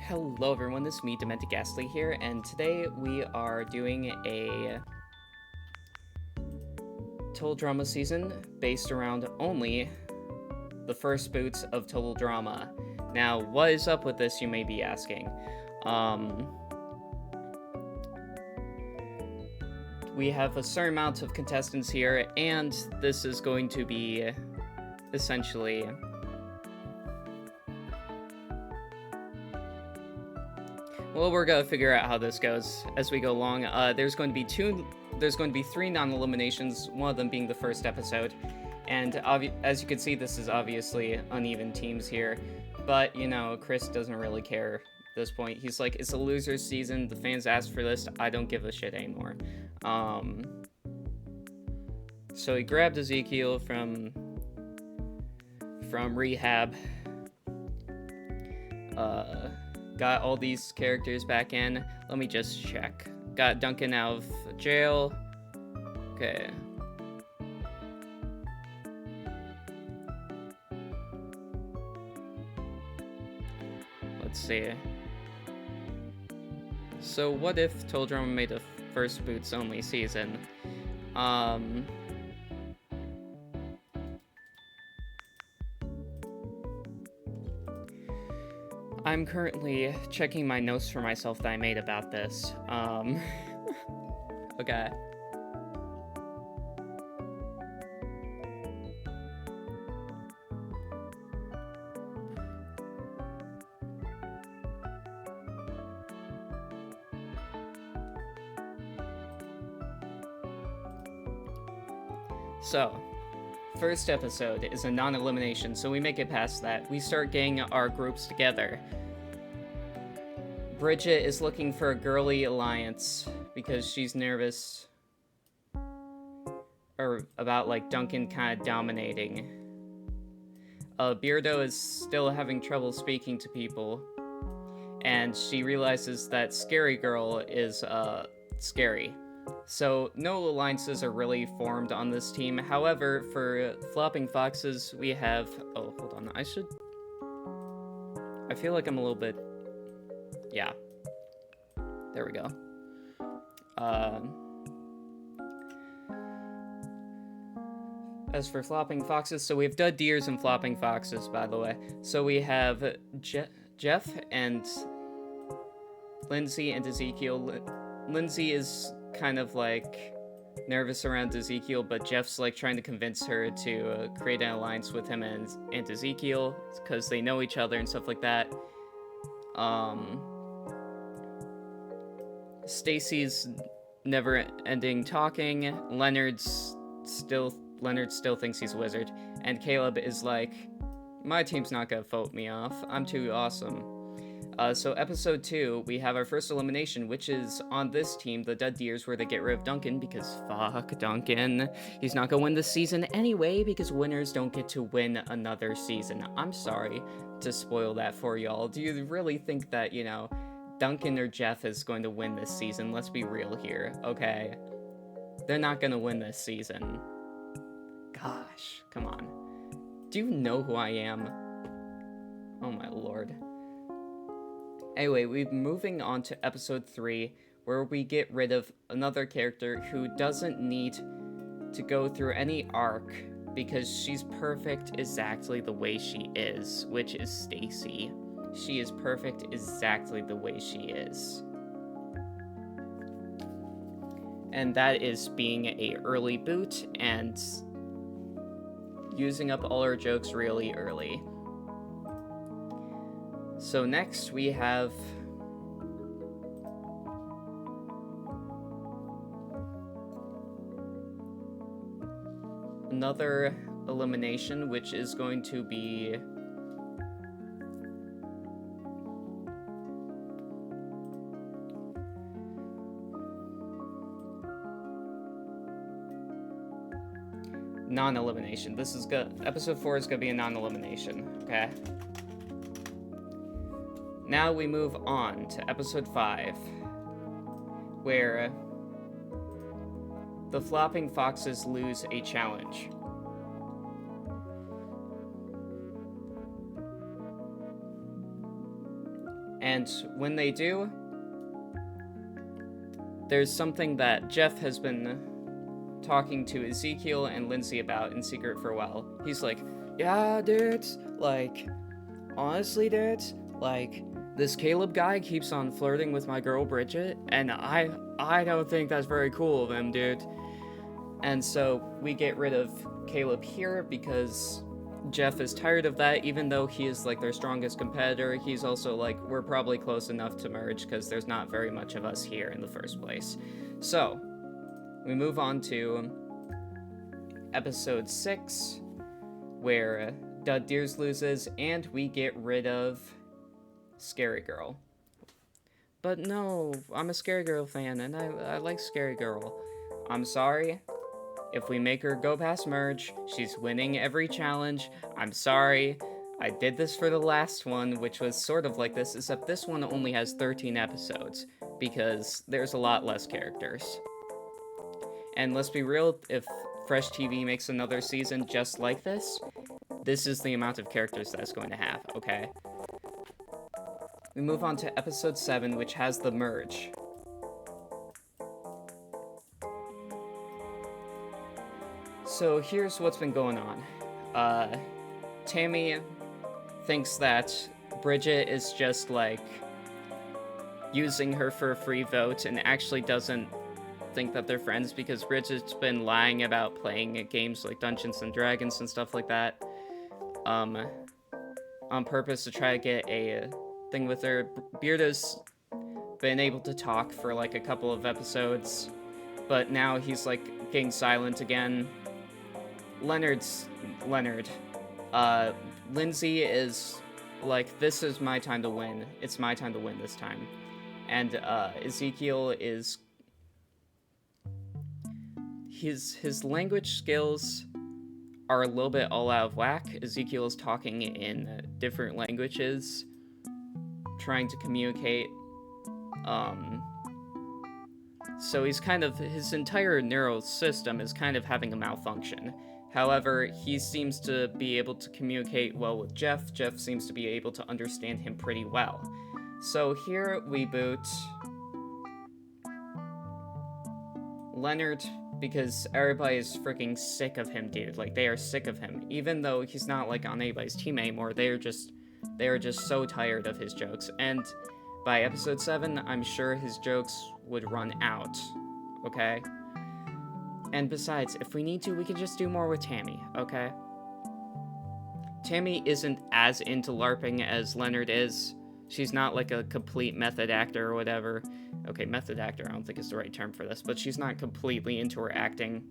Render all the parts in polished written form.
Hello everyone, this is me, DementedGastly here, and today we are doing a Total Drama season based around only the first boots of Total Drama. Now, what is up with this, you may be asking. We have a certain amount of contestants here, and this is going to be essentially... Well, we're gonna figure out how this goes as we go along. There's going to be three non-eliminations, one of them being the first episode. And as you can see, this is obviously uneven teams here. But, you know, Chris doesn't really care at this point. He's like, it's a loser's season, the fans asked for this, I don't give a shit anymore. So he grabbed Ezekiel from rehab. Got all these characters back in. Let me just check. Got Duncan out of jail. Okay. Let's see. So what if Total Drama made a first boots only season? I'm currently checking my notes for myself that I made about this. Okay. So, first episode is a non-elimination, so we make it past that. We start getting our groups together. Bridget is looking for a girly alliance because she's nervous about like Duncan kind of dominating. Beardo is still having trouble speaking to people, and she realizes that Scary Girl is scary. So no alliances are really formed on this team. However, for Flopping Foxes, we have... Oh, hold on. I feel like I'm a little bit... Yeah. There we go. As for Flopping Foxes, so we have Dud Deers and Flopping Foxes, by the way. So we have Jeff and Lindsay and Ezekiel. Lindsay is kind of like nervous around Ezekiel, but Jeff's like trying to convince her to create an alliance with him and Ezekiel because they know each other and stuff like that. Stacy's never-ending talking. Leonard still thinks he's a wizard, and Caleb is like, my team's not gonna vote me off. I'm too awesome. So episode 2, we have our first elimination, which is on this team, the Dud Deers, where they get rid of Duncan, because fuck Duncan. He's not gonna win this season anyway, because winners don't get to win another season. I'm sorry to spoil that for y'all. Do you really think that, you know, Duncan or Jeff is going to win this season? Let's be real here, okay? They're not gonna win this season. Gosh, come on. Do you know who I am? Oh my lord. Anyway, we're moving on to episode 3, where we get rid of another character who doesn't need to go through any arc because she's perfect exactly the way she is, which is Stacy. She is perfect exactly the way she is. And that is being a early boot and using up all her jokes really early. So next we have another elimination, which is going to be non-elimination. This is good. Episode 4 is gonna be a non-elimination, okay? Now we move on to episode 5, where the Flopping Foxes lose a challenge. And when they do, there's something that Jeff has been talking to Ezekiel and Lindsay about in secret for a while. He's like, yeah, dude, like, honestly, dude, like, this Caleb guy keeps on flirting with my girl Bridget, and I don't think that's very cool of him, dude. And so we get rid of Caleb here because Jeff is tired of that. Even though he is like their strongest competitor, he's also like, we're probably close enough to merge because there's not very much of us here in the first place. So we move on to episode 6, where Dud Deers loses, and we get rid of Scary Girl. But no, I'm a Scary Girl fan, and I like Scary Girl. I'm sorry. If we make her go past merge, she's winning every challenge. I'm sorry. I did this for the last one, which was sort of like this, except this one only has 13 episodes, because there's a lot less characters. And let's be real, if Fresh TV makes another season just like this is the amount of characters that it's going to have, okay? We move on to episode 7, which has the merge. So here's what's been going on. Tammy thinks that Bridget is just, like, using her for a free vote and actually doesn't think that they're friends because Bridget's been lying about playing at games like Dungeons and Dragons and stuff like that, on purpose to try to get a thing with her. Beardo's been able to talk for, like, a couple of episodes, but now he's, like, getting silent again. Lindsay is like, this is my time to win. It's my time to win this time. And Ezekiel is... His language skills are a little bit all out of whack. Ezekiel is talking in different languages, trying to communicate. So he's kind of... His entire neural system is kind of having a malfunction. However, he seems to be able to communicate well with Jeff. Jeff seems to be able to understand him pretty well. So here we boot Leonard, because everybody's freaking sick of him, dude. Like, they are sick of him. Even though he's not, like, on anybody's team anymore, they are just so tired of his jokes. And by episode 7, I'm sure his jokes would run out, okay? And besides, if we need to, we can just do more with Tammy, okay? Tammy isn't as into LARPing as Leonard is. She's not like a complete method actor or whatever. Okay, method actor I don't think is the right term for this, but she's not completely into her acting.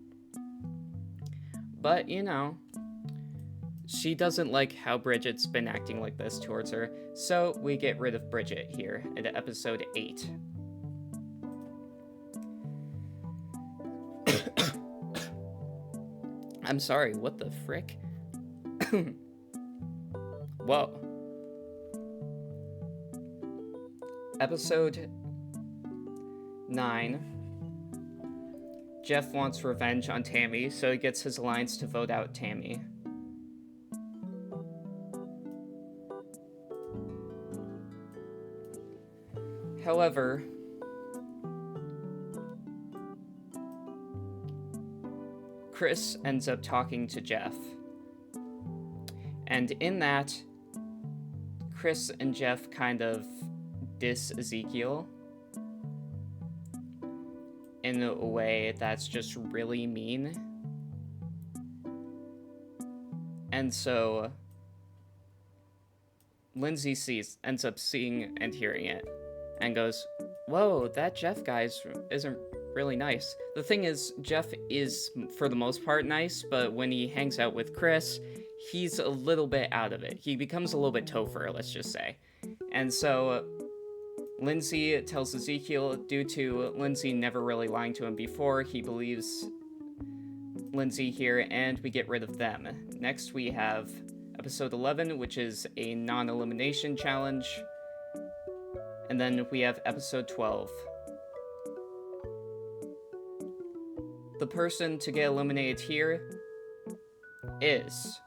But, you know, she doesn't like how Bridget's been acting like this towards her, so we get rid of Bridget here in episode 8. I'm sorry, what the frick? Whoa. Episode 9. Jeff wants revenge on Tammy, so he gets his alliance to vote out Tammy. However, Chris ends up talking to Jeff. And in that, Chris and Jeff kind of diss Ezekiel in a way that's just really mean. And so Lindsay ends up seeing and hearing it and goes, whoa, that Jeff guy isn't really nice. The thing is, Jeff is, for the most part, nice, but when he hangs out with Chris, he's a little bit out of it. He becomes a little bit Topher, let's just say. And so Lindsay tells Ezekiel, due to Lindsay never really lying to him before, he believes Lindsay here, and we get rid of them. Next we have episode 11, which is a non-elimination challenge. And then we have episode 12. The person to get eliminated here is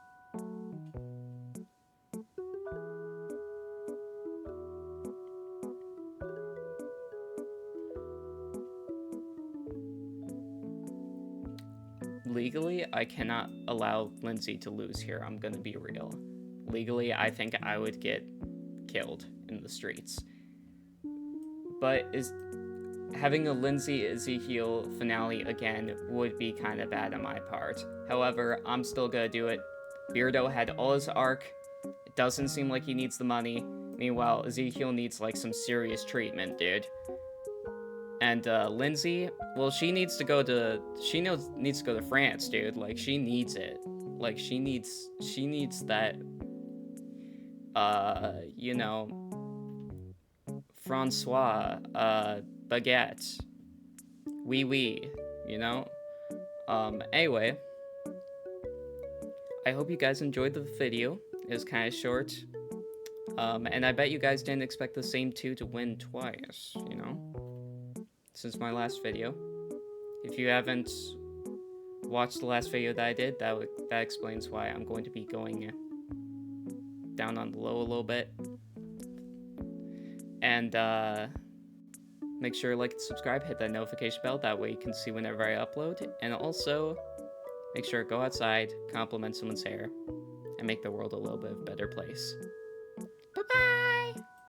legally, I cannot allow Lindsay to lose here. I'm gonna be real. Legally, I think I would get killed in the streets. But having a Lindsay Ezekiel finale again would be kind of bad on my part. However, I'm still gonna do it. Beardo had all his arc. It doesn't seem like he needs the money. Meanwhile, Ezekiel needs like some serious treatment, dude. And Lindsay, well, she needs to go to France, dude. Like, she needs it. Like, she needs that you know, Francois baguette. Oui, you know? Anyway, I hope you guys enjoyed the video. It was kind of short. And I bet you guys didn't expect the same two to win twice, you know? Since my last video. If you haven't watched the last video that I did, that explains why I'm going to be going down on the low a little bit. And make sure to like and subscribe, hit that notification bell, that way you can see whenever I upload. And also, make sure to go outside, compliment someone's hair, and make the world a little bit of a better place.